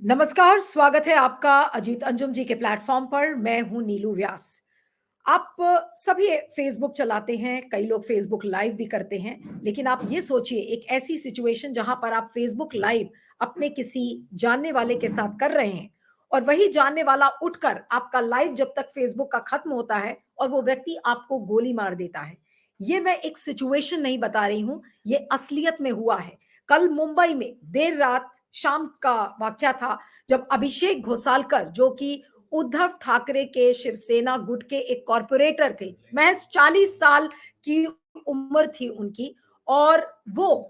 नमस्कार, स्वागत है आपका अजीत अंजुम जी के प्लेटफ़ॉर्म पर। मैं हूँ नीलू व्यास। आप सभी फ़ेसबुक चलाते हैं, कई लोग फ़ेसबुक लाइव भी करते हैं, लेकिन आप ये सोचिए एक ऐसी सिचुएशन जहाँ पर आप फ़ेसबुक लाइव अपने किसी जानने वाले के साथ कर रहे हैं और वही जानने वाला उठकर आपका लाइव जब तक फ़ेसबुक का खत्म होता है और वो व्यक्ति आपको गोली मार देता है। ये मैं एक सिचुएशन नहीं बता रही हूँ, ये असलियत में हुआ है। कल मुंबई में देर रात शाम का वाक़या था जब अभिषेक घोसालकर जो कि उद्धव ठाकरे के शिवसेना गुट के एक कॉर्पोरेटर थे। महज़ 40 साल की उम्र थी उनकी और वो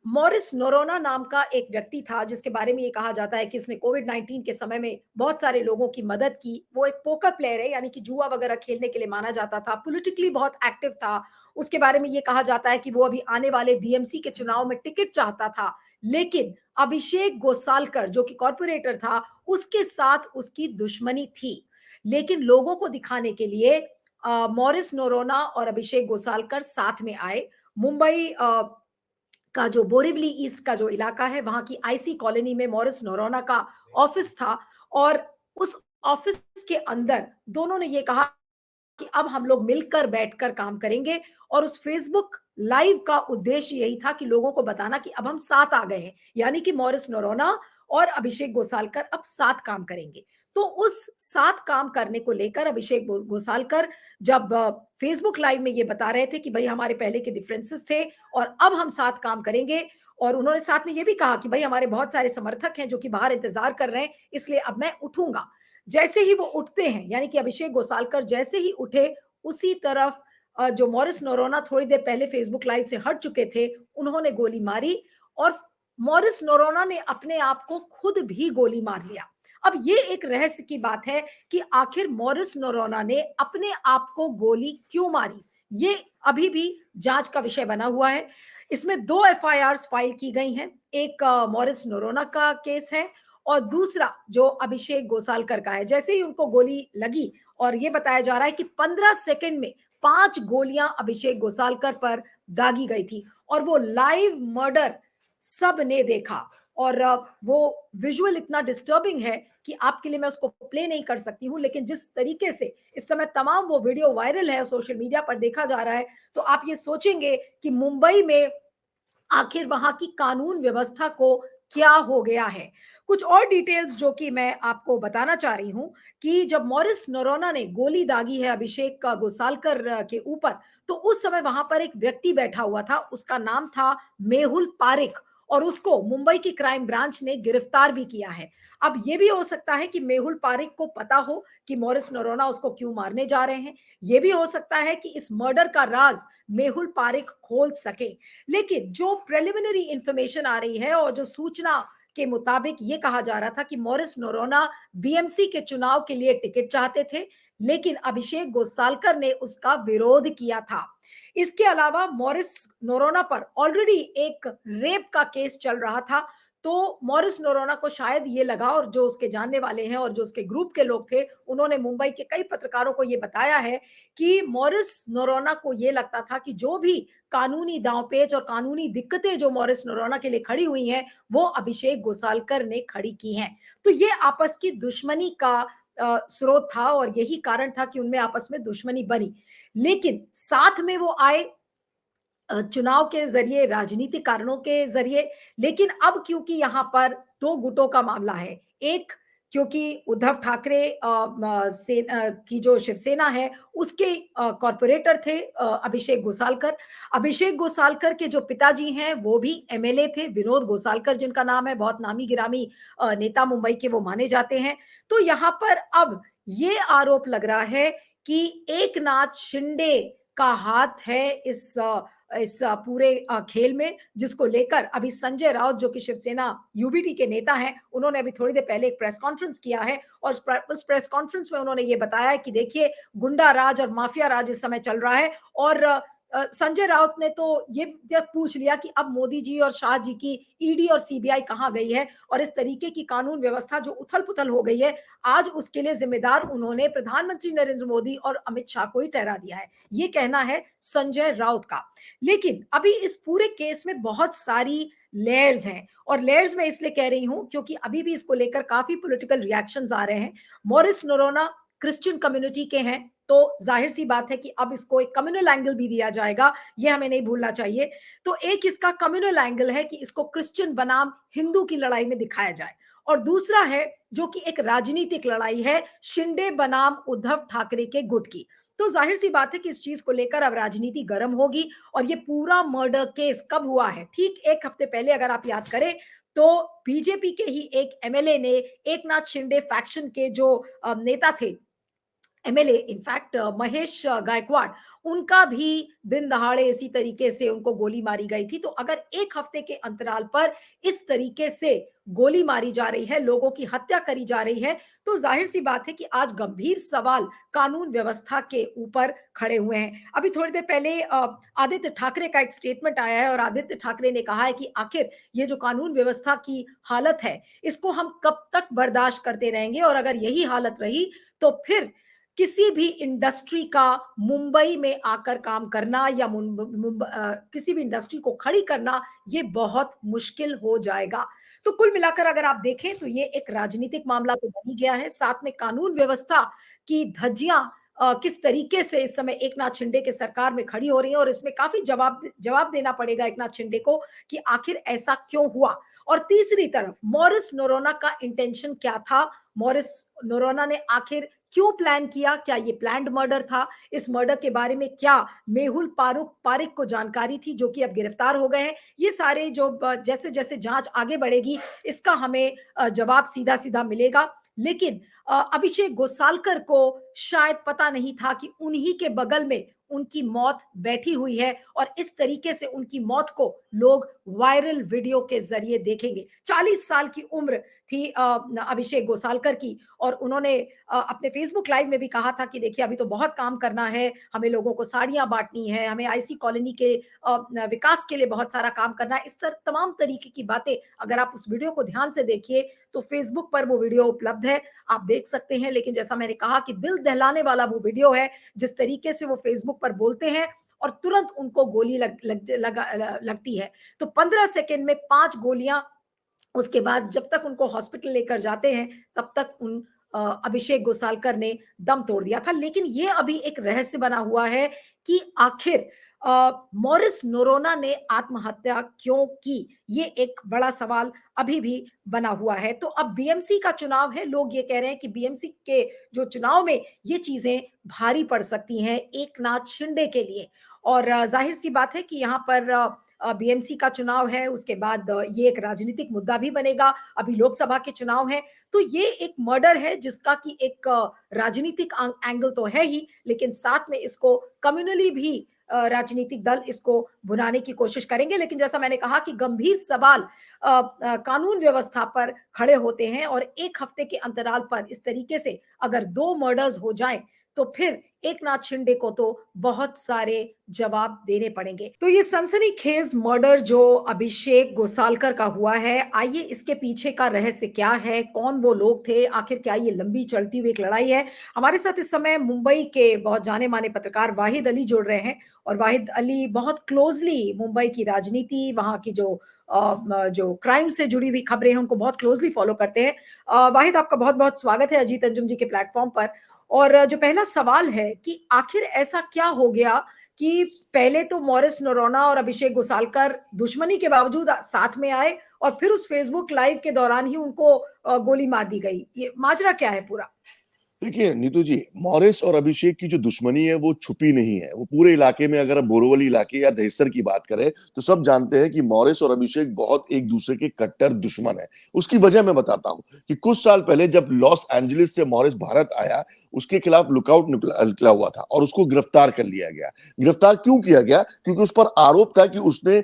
मॉरिस नोरोना नाम का एक व्यक्ति था जिसके बारे में ये कहा जाता है कि उसने कोविड-19 के समय में बहुत सारे लोगों की मदद की। वो एक पोकर प्लेयर है यानी कि जुआ वगैरह खेलने के लिए माना जाता था। पॉलिटिकली बहुत एक्टिव था। उसके बारे में ये कहा जाता है कि वो अभी आने वाले बीएमसी के चुनाव में टिकट चाहता था। लेकिन अभिषेक गोसालकर जो कि कॉर्पोरेटर था, उसके साथ उसकी दुश्मनी थी। लेकिन लोगों को दिखाने के लिए मॉरिस नोरोना और अभिषेक गोसालकर साथ में आए। मुंबई का जो बोरिवली ईस्ट का जो इलाका है, वहाँ की आईसी कॉलोनी में मॉरिस नोरोना का ऑफिस था और उस ऑफिस के अंदर दोनों ने ये कहा कि अब हम लोग मिलकर बैठकर काम करेंगे और उस फेसबुक लाइव का उद्देश्य यही था कि लोगों को बताना कि अब हम साथ आ गए हैं, यानी कि मॉरिस नोरोना और अभिषेक गोसालकर अब साथ काम करेंगे। तो उस साथ काम करने को लेकर अभिषेक गोसालकर जब फेसबुक लाइव में ये बता रहे थे कि भाई हमारे पहले के डिफरेंसेस थे और अब हम साथ काम करेंगे और उन्होंने साथ में ये भी कहा कि भाई हमारे बहुत सारे समर्थक हैं जो कि बाहर इंतजार कर रहे हैं, इसलिए अब मैं उठूंगा। जैसे ही वो उठते हैं यानी कि अभिषेक गोसालकर जैसे ही उठे उसी तरफ जो मॉरिस नोरोना थोड़ी देर पहले फेसबुक लाइव से हट चुके थे, उन्होंने गोली मारी और मॉरिस नोरोना ने अपने आप को खुद भी गोली मार लिया। अब ये एक रहस्य की बात है कि आखिर मॉरिस नोरोना ने अपने आप को गोली क्यों मारी? ये अभी भी जांच का विषय बना हुआ है। इसमें 2 एफआईआर्स फाइल की गई हैं। एक मॉरिस नोरोना का केस है और दूसरा जो अभिषेक गोसालकर का है। जैसे ही उनको गोली लगी और ये बताया जा रहा है कि 15 सेकंड में 5 गोलियां अभिषेक गोसालकर पर दागी गई थी और वो लाइव मर्डर सबने देखा और वो विजुअल इतना डिस्टर्बिंग है कि आपके लिए मैं उसको प्ले नहीं कर सकती हूँ, लेकिन जिस तरीके से इस समय तमाम वो वीडियो वायरल है सोशल मीडिया पर देखा जा रहा है, तो आप ये सोचेंगे कि मुंबई में आखिर वहां की कानून व्यवस्था को क्या हो गया है। कुछ और डिटेल्स जो कि मैं आपको बताना चाह रही हूं कि जब मॉरिस नोरोना ने गोली दागी है अभिषेक का गोसालकर के ऊपर, तो उस समय वहां पर एक व्यक्ति बैठा हुआ था, उसका नाम था मेहुल पारिक और उसको मुंबई की क्राइम ब्रांच ने गिरफ्तार भी किया है। अब ये भी हो सकता है कि मेहुल पारिक को पता हो कि मॉरिस नोरोना उसको क्यों मारने जा रहे हैं। ये भी हो सकता है कि इस मर्डर का राज मेहुल पारिक खोल सके। लेकिन जो प्रिलिमिनरी इंफॉर्मेशन आ रही है और जो सूचना के मुताबिक ये कहा जा रहा था कि मॉरिस नोरोना बीएमसी के चुनाव के लिए टिकट चाहते थे, लेकिन अभिषेक गोसालकर ने उसका विरोध किया था। इसके अलावा मॉरिस नोरोना पर ऑलरेडी एक रेप का केस चल रहा था, तो मॉरिस नोरोना को शायद ये लगा और जो उसके जानने वाले हैं और जो उसके ग्रुप के लोग थे, उन्होंने मुंबई के कई पत्रकारों को ये बताया है कि मॉरिस नोरोना को ये लगता था कि जो भी कानूनी दांवपेच और कानूनी दिक्कतें जो मॉरिस नोरोना के लिए खड़ी हुई हैं, वो अभिषेक गोसालकर ने खड़ी की हैं। तो ये आपस की दुश्मनी का स्रोत था और यही कारण था कि उनमें आपस में दुश्मनी बनी। लेकिन साथ में वो आए चुनाव के ज़रिए, राजनीतिक कारणों के ज़रिए, लेकिन अब क्योंकि यहाँ पर 2 गुटों का मामला है। एक क्योंकि उद्धव ठाकरे की जो शिवसेना है, उसके कॉर्पोरेटर थे अभिषेक गोसालकर। अभिषेक गोसालकर के जो पिताजी हैं, वो भी एमएलए थे, विनोद गोसालकर जिनका नाम है, बहुत नामी-गिरामी नेता मुंबई के वो माने जाते हैं। तो यहाँ पर अब ये आरोप लग रहा है कि एकनाथ शिंदे का हाथ है इस पूरे खेल में, जिसको लेकर अभी संजय राउत जो कि शिवसेना यूबीटी के नेता हैं, उन्होंने अभी थोड़ी देर पहले एक प्रेस कॉन्फ्रेंस किया है और उस प्रेस कॉन्फ्रेंस में उन्होंने ये बताया है कि देखिए गुंडा राज और माफिया राज इस समय चल रहा है और संजय राउत ने तो ये पूछ लिया कि अब मोदी जी और शाह जी की ईडी और सीबीआई कहाँ गई है और इस तरीके की कानून व्यवस्था जो उथल-पुथल हो गई है, आज उसके लिए जिम्मेदार उन्होंने प्रधानमंत्री नरेंद्र मोदी और अमित शाह को ही ठहरा दिया है। ये कहना है संजय राउत का। लेकिन अभी इस पूरे केस में बहुत सारी लेयर्स हैं। और लेयर्स मैं इसलिए कह रही हूं क्योंकि अभी भी इसको लेकर काफी पॉलिटिकल रिएक्शंस आ रहे हैं। मॉरिस नोरोना क्रिश्चियन कम्युनिटी के हैं, तो जाहिर सी बात है कि अब इसको एक कम्युनल एंगल भी दिया जाएगा, ये हमें नहीं भूलना चाहिए। तो एक इसका कम्युनल एंगल है कि इसको क्रिश्चियन बनाम हिंदू की लड़ाई में दिखाया जाए, और दूसरा है जो कि एक राजनीतिक लड़ाई है, शिंदे बनाम उद्धव ठाकरे के गुट की। तो जाहिर सी बात है कि इस चीज को लेकर अब राजनीति गर्म होगी। और ये पूरा मर्डर केस कब हुआ है? ठीक एक हफ्ते पहले, अगर आप याद करें, तो बीजेपी के ही एक एमएलए ने एकनाथ शिंदे फैक्शन के जो नेता थे, एमएलए इनफैक्ट महेश गायकवाड़, उनका भी दिन दहाड़े इसी तरीके से उनको गोली मारी गई थी। तो अगर एक हफ्ते के अंतराल पर इस तरीके से गोली मारी जा रही है, लोगों की हत्या करी जा रही है, तो जाहिर सी बात है कि आज गंभीर सवाल कानून व्यवस्था के ऊपर खड़े हुए हैं। अभी थोड़ी देर पहले आदित्य ठाकरे का एक स्टेटमेंट आया है, और आदित्य ठाकरे ने कहा है कि आखिर ये जो कानून व्यवस्था की हालत है, इसको हम कब तक बर्दाश्त करते रहेंगे, और अगर यही हालत रही तो फिर किसी भी इंडस्ट्री का मुंबई में आकर काम करना या किसी भी इंडस्ट्री को खड़ी करना, ये बहुत मुश्किल हो जाएगा। तो कुल मिलाकर अगर आप देखें तो ये एक राजनीतिक मामला तो बन ही गया है, साथ में कानून व्यवस्था की धज्जियां किस तरीके से इस समय एकनाथ शिंदे के सरकार में खड़ी हो रही है, और इसमें काफी जवाब देना पड़ेगा एकनाथ शिंदे को कि आखिर ऐसा क्यों हुआ। और तीसरी तरफ मॉरिस नोरोना का इंटेंशन क्या था? मॉरिस नोरोना ने आखिर क्यों प्लान किया? क्या ये प्लान्ड मर्डर था? इस मर्डर के बारे में क्या मेहुल पारिक को जानकारी थी, जो कि अब गिरफ्तार हो गए हैं? ये सारे जो जैसे जैसे जांच आगे बढ़ेगी, इसका हमें जवाब सीधा सीधा मिलेगा। लेकिन अभिषेक गोसालकर को शायद पता नहीं था कि उन्हीं के बगल में उनकी मौत बैठी हुई है, और इस तरीके से उनकी मौत को लोग वायरल वीडियो के जरिए देखेंगे। 40 साल की उम्र थी अभिषेक गोसालकर की, और उन्होंने अपने फेसबुक लाइव में भी कहा था कि देखिए, अभी तो बहुत काम करना है, हमें लोगों को साड़ियां बांटनी है, हमें आईसी कॉलोनी के विकास के लिए बहुत सारा काम करना है। इस तरह तमाम तरीके की बातें, अगर आप उस वीडियो को ध्यान से देखिए तो फेसबुक पर वो वीडियो उपलब्ध है, आप देख सकते हैं। लेकिन जैसा मैंने कहा कि दिल दहलाने वाला वो वीडियो है, जिस तरीके से वो फेसबुक पर बोलते हैं और तुरंत उनको गोली लगती है। तो 15 सेकंड में 5 गोलियां, उसके बाद जब तक उनको हॉस्पिटल लेकर जाते हैं, तब तक अभिषेक गोसालकर ने दम तोड़ दिया था। लेकिन ये अभी एक रहस्य बना हुआ है कि आखिर मॉरिस नोरोना ने आत्महत्या क्यों की? ये एक बड़ा सवाल अभी भी बना हुआ है। तो अब बीएमसी का चुनाव है, लोग ये कह रहे हैं कि बीएमसी के जो चुनाव में ये चीजें भारी पड़ सकती हैं एकनाथ शिंदे के लिए। और जाहिर सी बात है कि यहाँ पर बीएमसी का चुनाव है, उसके बाद ये एक राजनीतिक मुद्दा भी बनेगा। अभी लोकसभा के चुनाव हैं, तो ये एक मर्डर है जिसका कि एक राजनीतिक एंगल तो है ही, लेकिन साथ में इसको कम्युनली भी राजनीतिक दल इसको भुनाने की कोशिश करेंगे। लेकिन जैसा मैंने कहा कि गंभीर सवाल कानून व्यवस्था पर खड़े होते हैं, और एक हफ्ते के अंतराल पर इस तरीके से अगर 2 मर्डर्स हो जाएं, तो फिर एकनाथ शिंदे को तो बहुत सारे जवाब देने पड़ेंगे। तो ये सनसनीखेज मर्डर जो अभिषेक गोसालकर का हुआ है, आइए इसके पीछे का रहस्य क्या है, कौन वो लोग थे, आखिर क्या ये लंबी चलती हुई एक लड़ाई है? हमारे साथ इस समय मुंबई के बहुत जाने माने पत्रकार वाहिद अली जुड़ रहे हैं, और वाहिद अली बहुत क्लोजली मुंबई की राजनीति, वहां की जो क्राइम से जुड़ी हुई खबरें हैं, उनको बहुत क्लोजली फॉलो करते हैं। वाहिद, आपका बहुत बहुत स्वागत है अजीत अंजुम जी के प्लेटफॉर्म पर। और जो पहला सवाल है कि आखिर ऐसा क्या हो गया कि पहले तो मॉरिस नोरोना और अभिषेक गोसालकर दुश्मनी के बावजूद साथ में आए, और फिर उस फेसबुक लाइव के दौरान ही उनको गोली मार दी गई? ये माजरा क्या है पूरा? देखिए नीतू जी, मॉरिस और अभिषेक की जो दुश्मनी है वो छुपी नहीं है। वो पूरे इलाके में, अगर आप बोरीवली इलाके या दहिसर की बात करें तो सब जानते हैं कि मॉरिस और अभिषेक बहुत एक दूसरे के कट्टर दुश्मन है। उसकी वजह मैं बताता हूं कि कुछ साल पहले जब लॉस एंजलिस से मॉरिस भारत आया, उसके खिलाफ लुकआउट निकला हुआ था और उसको गिरफ्तार कर लिया गया। गिरफ्तार क्यों किया गया? क्योंकि उस पर आरोप था कि उसने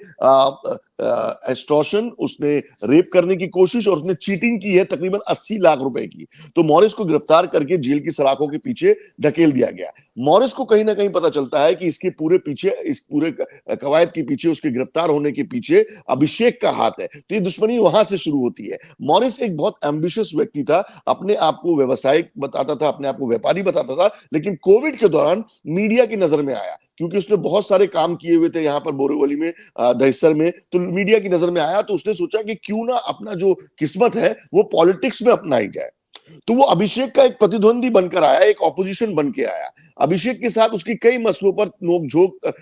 एक्सटॉर्शन, उसने रेप करने की कोशिश और उसने चीटिंग की है तकरीबन 80 लाख रुपए की। तो मॉरिस को गिरफ्तार करके जेल की सलाखों के पीछे धकेल दिया गया। मॉरिस को कहीं ना कहीं पता चलता है कि इसके पूरे पीछे, इस पूरे कवायद के पीछे, उसके गिरफ्तार होने के पीछे अभिषेक का हाथ है। तो ये दुश्मनी वहां से शुरू होती है। मॉरिस एक बहुत एम्बिशियस व्यक्ति था, अपने आप को व्यवसायिक बताता था, अपने आप को व्यापारी बताता था, लेकिन कोविड के दौरान मीडिया की नजर में आया। क्योंकि उसने बहुत सारे काम किए हुए थे यहाँ पर बोरीवली में, दहिसर में, तो मीडिया की नजर में आया, तो उसने सोचा कि क्यों ना अपना जो किस्मत है वो पॉलिटिक्स में अपनाई जाए। तो वो अभिषेक का एक प्रतिद्वंदी बनकर आया, एक ऑपोजिशन बन के आया। अभिषेक के साथ उसकी कई मसलों पर नोक-झोंक,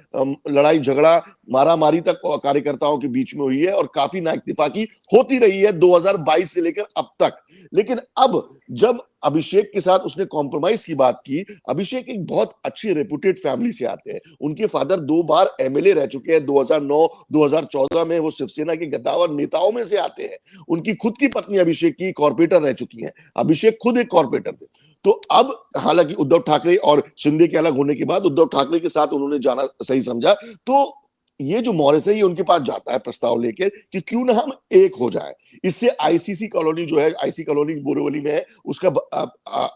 लड़ाई झगड़ा, मारामारी तक कार्यकर्ताओं के बीच में हुई है और काफी नाइत्तेफाकी होती रही है 2022 से लेकर अब तक। लेकिन अब जब अभिषेक के साथ उसने कॉम्प्रोमाइज की बात की, अभिषेक एक बहुत अच्छी रेपुटेड फैमिली से आते हैं। उनके फादर 2 बार एमएलए रह चुके हैं, 2009, 2014 में वो शिवसेना के गद्दावर नेताओं में से आते हैं। उनकी खुद की पत्नी अभिषेक की कॉर्पोरेटर रह चुकी हैं। अभिषेक खुद एक कॉर्पोरेटर थे। तो अब हालांकि उद्धव ठाकरे और शिंदे के अलग होने के बाद उद्धव ठाकरे के साथ उन्होंने जाना सही समझा। तो ये जो मॉरिस है ये उनके पास जाता है प्रस्ताव लेकर कि क्यों ना हम एक हो जाएं। इससे आईसीसी कॉलोनी जो है, आईसी कॉलोनी बोरीवली में है, उसका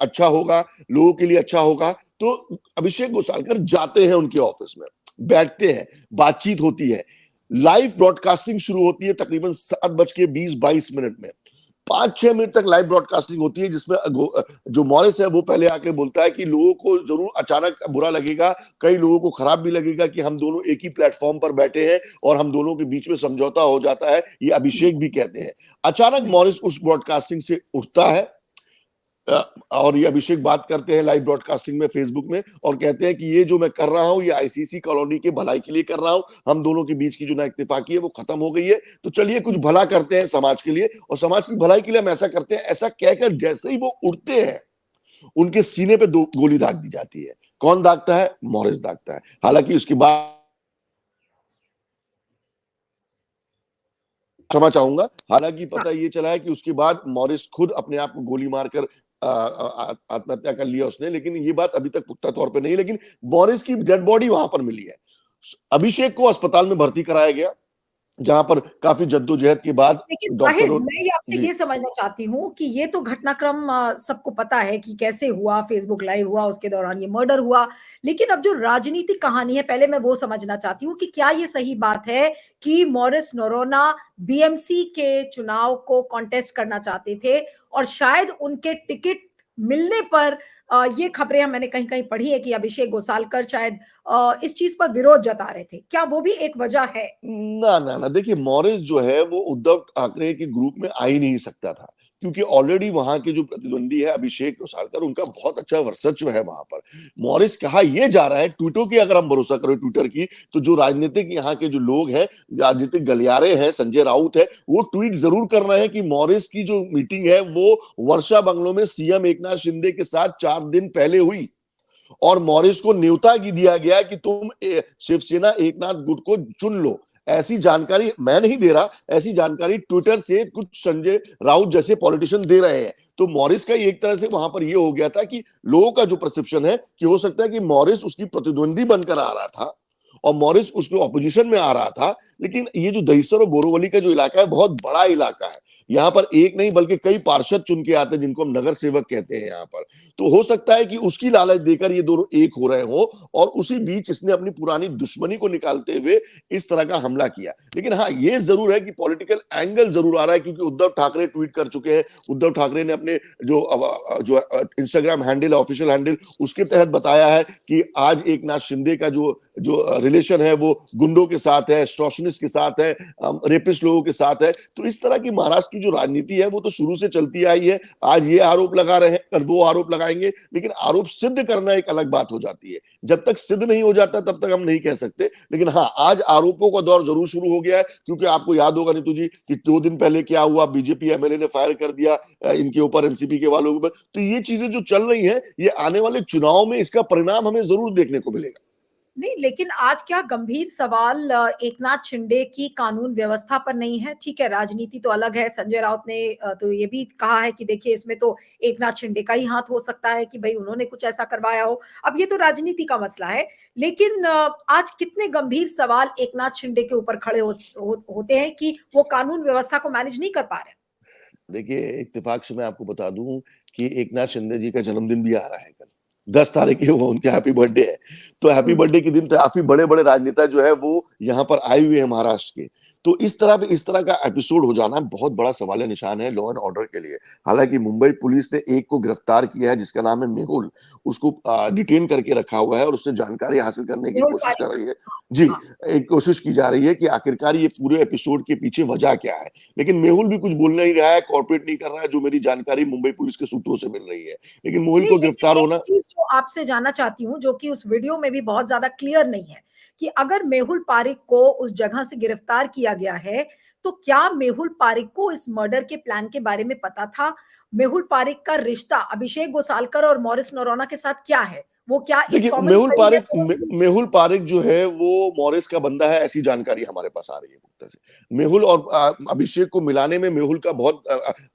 अच्छा होगा, लोगों के लिए अच्छा होगा। तो अभिषेक गोसालकर जाते हैं उनके ऑफिस में, बैठते हैं, बातचीत होती है, लाइव ब्रॉडकास्टिंग शुरू होती है तकरीबन 7:20-22 में। 5-6 मिनट तक लाइव ब्रॉडकास्टिंग होती है, जिसमें जो मॉरिस है वो पहले आके बोलता है कि लोगों को जरूर अचानक बुरा लगेगा, कई लोगों को खराब भी लगेगा कि हम दोनों एक ही प्लेटफॉर्म पर बैठे हैं और हम दोनों के बीच में समझौता हो जाता है, ये अभिषेक भी कहते हैं। अचानक मॉरिस उस ब्रॉडकास्टिंग से उठता है, और ये अभिषेक बात करते हैं लाइव ब्रॉडकास्टिंग में फेसबुक में और कहते हैं कि ये जो मैं कर रहा हूं ये आईसीसी कॉलोनी के भलाई के लिए कर रहा हूं, हम दोनों के बीच की जो ना इत्तेफाकी है वो खत्म हो गई है, तो चलिए कुछ भला करते हैं समाज के लिए, और समाज की भलाई के लिए हम ऐसा करते हैं। ऐसा कहकर जैसे ही वो उठते हैं, उनके सीने पे 2 गोली दाग दी जाती है। कौन दागता है? मॉरिस दागता है। हालांकि उसके बाद क्षमा चाहूंगा, हालांकि हाँ। पता ये चला है कि उसके बाद मॉरिस खुद अपने आप को गोली मारकर आत्महत्या कर लिया उसने, लेकिन ये बात अभी तक पुख्ता तौर पे नहीं। लेकिन मॉरिस की डेड बॉडी वहां पर मिली है। अभिषेक को अस्पताल में भर्ती कराया गया, जहां पर काफी जद्दोजहद के बाद लेकिन वाहिद, डॉक्टरों। मैं ये आपसे जी। ये समझना चाहती हूँ कि ये तो घटनाक्रम सबको पता है कि कैसे हुआ, फेसबुक लाइव हुआ, उसके दौरान ये मर्डर हुआ। लेकिन अब जो राजनीतिक कहानी है, पहले मैं वो समझना चाहती हूँ कि क्या ये सही बात है कि मॉरिस नोरोन्ना बीएमसी के चुनाव को कॉन्टेस्ट करना चाहते थे और शायद उनके टिकट मिलने पर ये खबरें मैंने कहीं कहीं पढ़ी है कि अभिषेक गोसालकर शायद इस चीज पर विरोध जता रहे थे। क्या वो भी एक वजह है? ना ना ना, देखिए मॉरिस जो है वो उद्धव ठाकरे के ग्रुप में आ ही नहीं सकता था, क्योंकि ऑलरेडी वहां के जो प्रतिद्वंदी है अभिषेक गोसालकर, उनका बहुत अच्छा वर्चस्व है वहां पर। मॉरिस कहा ये जा रहा है, ट्वीटों की अगर हम भरोसा करें, ट्विटर की, तो जो राजनीतिक यहाँ के जो लोग हैं, राजनीतिक गलियारे हैं, संजय राउत है, वो ट्वीट जरूर कर रहे हैं कि मॉरिस की जो मीटिंग है वो वर्षा बंगलो में सीएम एकनाथ शिंदे के साथ 4 दिन पहले हुई और मॉरिस को न्योता की दिया गया कि तुम शिवसेना एकनाथ गुट को चुन लो। ऐसी जानकारी मैं नहीं दे रहा, ऐसी जानकारी ट्विटर से कुछ संजय राउत जैसे पॉलिटिशियन दे रहे हैं। तो मॉरिस का एक तरह से वहां पर ये हो गया था कि लोगों का जो परसेप्शन है कि हो सकता है कि मॉरिस उसकी प्रतिद्वंदी बनकर आ रहा था और मॉरिस उसके ऑपोजिशन में आ रहा था। लेकिन ये जो दहिसर और बोरीवली का जो इलाका है बहुत बड़ा इलाका है, यहाँ पर एक नहीं बल्कि कई पार्षद चुन के आते हैं, जिनको हम नगर सेवक कहते हैं यहाँ पर। तो हो सकता है कि उसकी लालच देकर ये दोनों एक हो रहे हो और उसी बीच इसने अपनी पुरानी दुश्मनी को निकालते हुए इस तरह का हमला किया। लेकिन हाँ, ये जरूर है कि पॉलिटिकल एंगल जरूर आ रहा है, क्योंकि उद्धव ठाकरे ट्वीट कर चुके हैं। उद्धव ठाकरे ने अपने जो इंस्टाग्राम हैंडल, ऑफिशियल हैंडल, उसके तहत बताया है कि आज एकनाथ शिंदे का जो जो रिलेशन है वो गुंडों के साथ है, एक्सटॉर्शनिस्ट के साथ है, रेपिस्ट लोगों के साथ है। तो इस तरह की महाराष्ट्र की जो राजनीति है वो तो शुरू से चलती आई है। आज ये आरोप लगा रहे हैं, कल वो आरोप लगाएंगे, लेकिन आरोप सिद्ध करना एक अलग बात हो जाती है। जब तक सिद्ध नहीं हो जाता तब तक हम नहीं कह सकते। लेकिन हाँ, आज आरोपों का दौर जरूर शुरू हो गया है, क्योंकि आपको याद होगा नीतू जी कि 2 दिन पहले क्या हुआ, बीजेपी एमएलए ने फायर कर दिया इनके ऊपर, एनसीपी के वालों के ऊपर। तो ये चीजें जो चल रही हैं, ये आने वाले चुनाव में इसका परिणाम हमें जरूर देखने को मिलेगा। नहीं, लेकिन आज क्या गंभीर सवाल एकनाथ शिंदे की कानून व्यवस्था पर नहीं है? ठीक है, राजनीति तो अलग है। संजय राउत ने तो ये भी कहा है कि देखिए इसमें तो एकनाथ शिंदे का ही हाथ हो सकता है कि भाई उन्होंने कुछ ऐसा करवाया हो। अब ये तो राजनीति का मसला है। लेकिन आज कितने गंभीर सवाल एकनाथ शिंदे के ऊपर खड़े होते हैं कि वो कानून व्यवस्था को मैनेज नहीं कर पा रहे। देखिए, इत्तेफाक से मैं आपको बता दूं कि एकनाथ शिंदे जी का जन्मदिन भी आ रहा है कल, 10 तारीख को उनके हैप्पी बर्थडे है। तो हैप्पी हुँ। बर्थडे के दिन काफी बड़े बड़े राजनेता जो है वो यहाँ पर आए हुए हैं महाराष्ट्र के। तो इस तरह का एपिसोड हो जाना बहुत बड़ा सवाल निशान है लॉ एंड ऑर्डर के लिए। हालांकि मुंबई पुलिस ने एक को गिरफ्तार किया है जिसका नाम है मेहुल, उसको डिटेन करके रखा हुआ है और उससे जानकारी हासिल करने की मेहुल कोशिश कर पारेख। रही है। जी, हाँ, एक कोशिश की जा रही है कि आखिरकार ये पूरे एपिसोड के पीछे वजह क्या है। लेकिन मेहुल भी कुछ बोल नहीं रहा है, कॉर्पोरेट नहीं कर रहा है, जो मेरी जानकारी मुंबई पुलिस के सूत्रों से मिल रही है। लेकिन मेहुल नहीं, को गिरफ्तार लेकिन एक होना। चीज़ जो आपसे जानना चाहती हूँ, जो कि उस वीडियो में भी बहुत ज़्यादा क्लियर नहीं है, कि अगर मेहुल पारेख को उस जगह से गिरफ्तार किया गया है, तो क्या मेहुल पारेख को इस मर्डर के प्लान के बारे में पता था? मेहुल पारेख का रिश्ता अभिषेक गोसालकर और मॉरिस नोरोना के साथ क्या है? वो क्या एक देखिए, कॉमन फ्रेंड है दोनों के बीच? मेहुल पारेख जो है वो मॉरिस का बंदा है, ऐसी जानकारी हमारे पास आ रही है पुख्ता से। मेहुल और अभिषेक को मिलाने में मेहुल का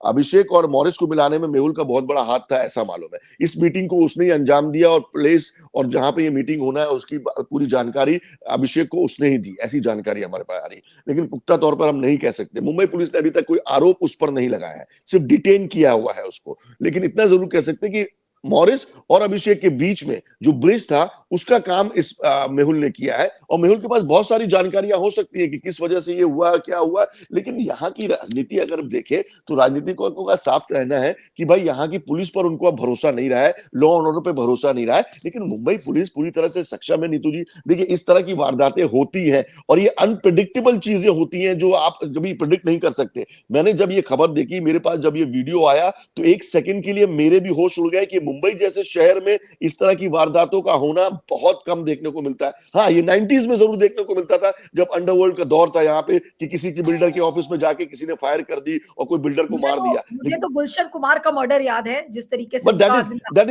अभिषेक और मॉरिस को मिलाने में मेहुल का बहुत बड़ा हाथ था, ऐसा मालूम है। इस मीटिंग को उसने ही अंजाम दिया और प्लेस और जहां पे ये मीटिंग होना है उसकी पूरी जानकारी अभिषेक को उसने ही दी, ऐसी जानकारी हमारे पास आ रही है। लेकिन पुख्ता तौर पर हम नहीं कह सकते। मुंबई पुलिस ने अभी तक कोई आरोप उस पर नहीं लगाया है, सिर्फ डिटेन किया हुआ है उसको। लेकिन इतना जरूर कह सकते हैं कि मॉरिस और अभिषेक के बीच में जो ब्रिज था उसका काम इस मेहुल ने किया है। और मेहुल के पास बहुत सारी जानकारियां हो सकती है कि किस वजह से ये हुआ, क्या हुआ। लेकिन यहाँ की राजनीति अगर देखें तो राजनीतिकों का साफ कहना है कि भाई यहाँ की पुलिस पर उनको अब भरोसा नहीं रहा है, लॉ एंड ऑर्डर पर भरोसा नहीं रहा है। लेकिन मुंबई पुलिस पूरी तरह से सक्षम है नीतू जी। देखिए, इस तरह की वारदातें होती हैं और ये अनप्रिडिक्टेबल चीजें होती हैं जो आप कभी प्रिडिक्ट नहीं कर सकते। मैंने जब ये खबर देखी, मेरे पास जब ये वीडियो आया, तो एक सेकंड के लिए मेरे भी होश उड़ गए कि मुंबई जैसे शहर में इस तरह की वारदातों का होना बहुत कम देखने को मिलता है। हाँ, ये 90s में जरूर देखने को मिलता था, जब अंडरवर्ल्ड का दौर था यहाँ पे, कि किसी की बिल्डर के ऑफिस में जाके किसी ने फायर कर दी और कोई बिल्डर को मार दिया। मुझे लेकिन तो गुलशन कुमार का मर्डर याद है, जिस तरीके से बट उनका जिंदा। That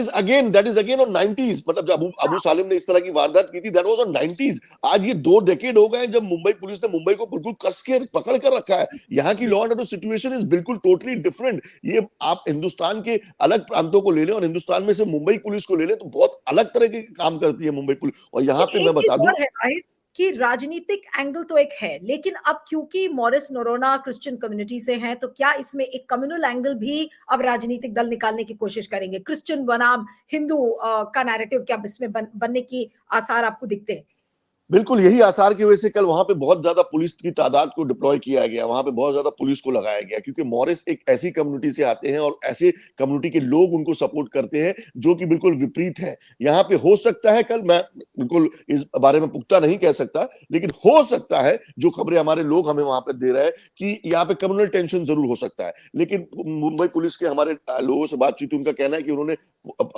is again on 90s। मतलब जब अबू हाँ, सालिम ने इस तरह की वारदात की थी, दैट वाज ऑन 90s। आज ये 2 डेकेड हो गए जब मुंबई पुलिस ने मुंबई को बिल्कुल कस के पकड़ कर रखा है। यहाँ की law and order situation is बिल्कुल टोटली डिफरेंट। ये आप हिंदुस्तान के अलग प्रांतों को ले लें और हिंदुस्तान में से मुंबई पुलिस को ले लें, तो बहुत अलग तरह के काम करती है मुंबई पुलिस। और यहाँ लेकिन पे एक मैं बता चीज़ दूं। और है ताहिर, कि राजनीतिक एंगल तो एक है, लेकिन अब क्योंकि मॉरिस नोरोना क्रिश्चियन कम्युनिटी से हैं, तो क्या इसमें एक कम्युनल एंगल भी अब राजनीतिक दल निकालने की कोशिश करेंगे? क्रिश्चियन बनाम हिंदू का नैरेटिव क्या इसमें बनने की आसार आपको दिखते हैं? बिल्कुल, यही आसार की वजह से कल वहां पे बहुत ज्यादा पुलिस की तादाद को डिप्लॉय किया गया, वहां पे बहुत ज्यादा पुलिस को लगाया गया, क्योंकि मॉरिस एक ऐसी कम्युनिटी से आते हैं और ऐसे कम्युनिटी के लोग उनको सपोर्ट करते हैं जो कि बिल्कुल विपरीत है। यहाँ पे हो सकता है, कल मैं बिल्कुल इस बारे में पुख्ता नहीं कह सकता, लेकिन हो सकता है जो खबरें हमारे लोग हमें वहां पे दे रहे हैं कि यहाँ पे कम्युनल टेंशन जरूर हो सकता है। लेकिन मुंबई पुलिस के हमारे लोगों से बातचीत, उनका कहना है कि उन्होंने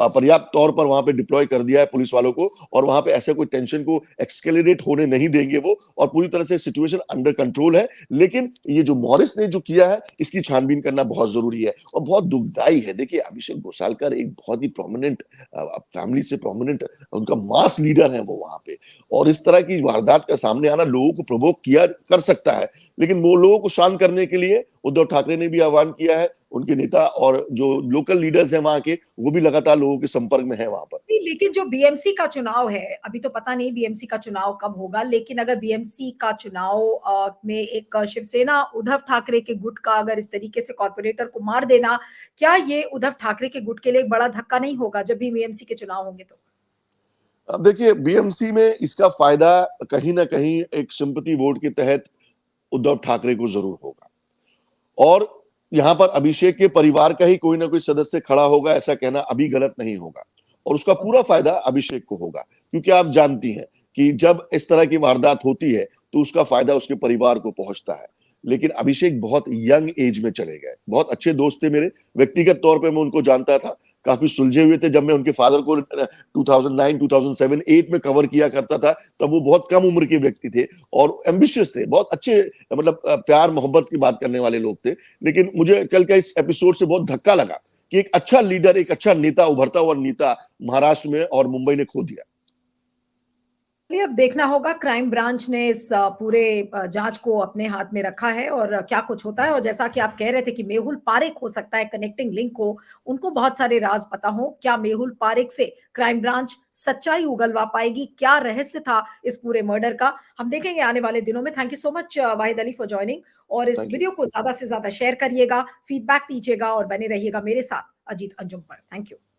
पर्याप्त तौर पर वहां पे डिप्लॉय कर दिया है पुलिस वालों को, और वहां पे ऐसे कोई टेंशन को एक्सकेलेरेट होने नहीं देंगे वो, और पूरी तरह से सिचुएशन अंडर कंट्रोल है। लेकिन ये जो मॉरिस ने जो किया है, इसकी छानबीन करना बहुत जरूरी है और बहुत दुखदाई है। देखिए, अभिषेक गोसालकर एक बहुत ही प्रोमिनेंट फैमिली से, प्रोमिनेंट उनका मास लीडर है वो वहां पे, और इस तरह की वारदात का सामने आना लोगों को प्रोवोक किया कर सकता है। लेकिन वो लोगों को शांत करने के लिए उद्धव ठाकरे ने भी आह्वान किया है, उनके नेता और जो लोकल लीडर्स हैं वहां के, वो भी लगातार लोगों के संपर्क में है वहां पर। नहीं, लेकिन जो बीएमसी का चुनाव है, अभी तो पता नहीं बीएमसी का चुनाव कब होगा, लेकिन अगर बीएमसी का चुनाव में एक शिवसेना उद्धव ठाकरे के गुट का अगर इस तरीके से कॉर्पोरेटर को मार देना, क्या ये उद्धव ठाकरे के गुट के लिए एक बड़ा धक्का नहीं होगा जब भी बीएमसी के चुनाव होंगे तो? अब देखिए, बीएमसी में इसका फायदा कहीं ना कहीं एक सिंपैथी वोट के तहत उद्धव ठाकरे को जरूर होगा, और यहां पर अभिषेक के परिवार का ही कोई ना कोई सदस्य खड़ा होगा, ऐसा कहना अभी गलत नहीं होगा, और उसका पूरा फायदा अभिषेक को होगा। क्योंकि आप जानती हैं कि जब इस तरह की वारदात होती है तो उसका फायदा उसके परिवार को पहुंचता है। लेकिन अभिषेक बहुत यंग एज में चले गए, बहुत अच्छे दोस्त थे मेरे, व्यक्तिगत तौर पे मैं उनको जानता था, काफी सुलझे हुए थे। जब मैं उनके फादर को 2009 2007 8 में कवर किया करता था, तब वो बहुत कम उम्र के व्यक्ति थे और एम्बिशियस थे, बहुत अच्छे, मतलब प्यार मोहब्बत की बात करने वाले लोग थे। लेकिन मुझे कल का इस एपिसोड से बहुत धक्का लगा कि एक अच्छा लीडर, एक अच्छा नेता, उभरता हुआ नेता महाराष्ट्र में और मुंबई ने खो दिया। चलिए, अब देखना होगा। क्राइम ब्रांच ने इस पूरे जांच को अपने हाथ में रखा है और क्या कुछ होता है। और जैसा कि आप कह रहे थे कि मेहुल पारेख हो सकता है कनेक्टिंग लिंक हो, उनको बहुत सारे राज पता हो। क्या मेहुल पारेख से क्राइम ब्रांच सच्चाई उगलवा पाएगी? क्या रहस्य था इस पूरे मर्डर का? हम देखेंगे आने वाले दिनों में। Thank you so much Wahid Ali for joining, और इस थैंक यू। वीडियो को ज्यादा से ज्यादा शेयर करिएगा, फीडबैक दीजिएगा और बने रहिएगा मेरे साथ अजीत अंजुम पर। Thank you.